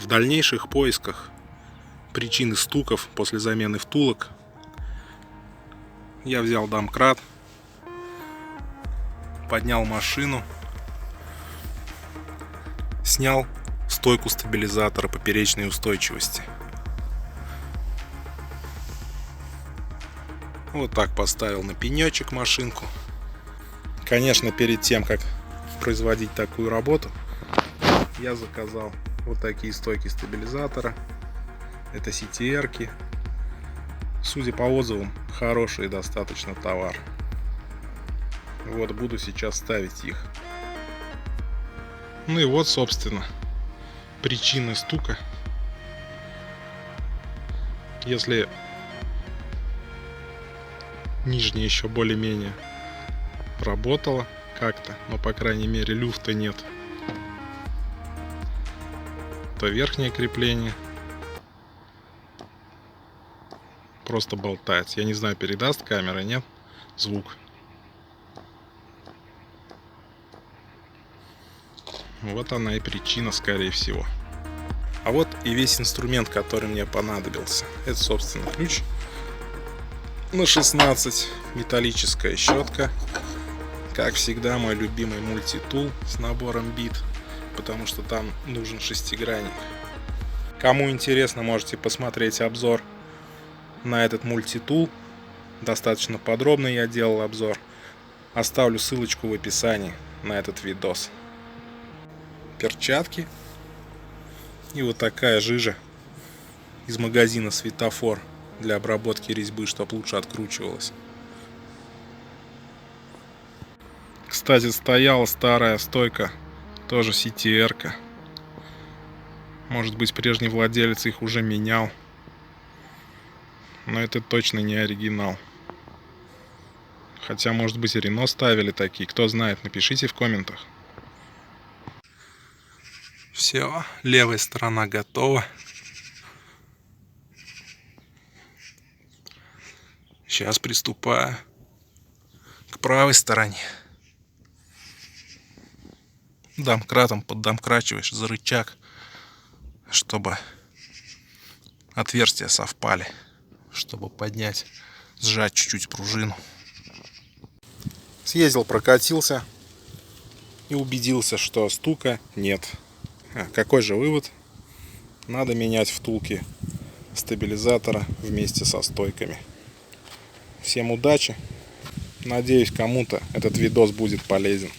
В дальнейших поисках причины стуков после замены втулок я взял домкрат, поднял машину, снял стойку стабилизатора поперечной устойчивости. Вот так поставил на пенечек машинку. Конечно, перед тем, как производить такую работу, я заказал вот такие стойки стабилизатора. Это CTR-ки. Судя по отзывам, хороший достаточно товар. Вот, буду сейчас ставить их. Ну и вот, собственно, причины стука. Если нижняя еще более-менее работала как-то, но по крайней мере люфта нет, то верхнее крепление просто болтается. Я не знаю, передаст камера, нет, звук. Вот она и причина, скорее всего. А вот и весь инструмент, который мне понадобился. Это, собственно, ключ на 16, металлическая щетка. Как всегда, мой любимый мультитул с набором бит, потому что там нужен шестигранник. Кому интересно, можете посмотреть обзор на этот мультитул. Достаточно подробно я делал обзор. Оставлю ссылочку в описании на этот видос. Перчатки и вот такая жижа из магазина Светофор для обработки резьбы, чтобы лучше откручивалась. Кстати, стояла старая стойка, тоже CTR-ка. Может быть, прежний владелец их уже менял, но это точно не оригинал. Хотя, может быть, и Рено ставили такие, кто знает, напишите в комментах. Все, левая сторона готова. Сейчас приступаю к правой стороне. Домкратом поддомкрачиваешь за рычаг, чтобы отверстия совпали, чтобы поднять, сжать чуть-чуть пружину. Съездил, прокатился и убедился, что стука нет. Какой же вывод? Надо менять втулки стабилизатора вместе со стойками. Всем удачи! Надеюсь, кому-то этот видос будет полезен.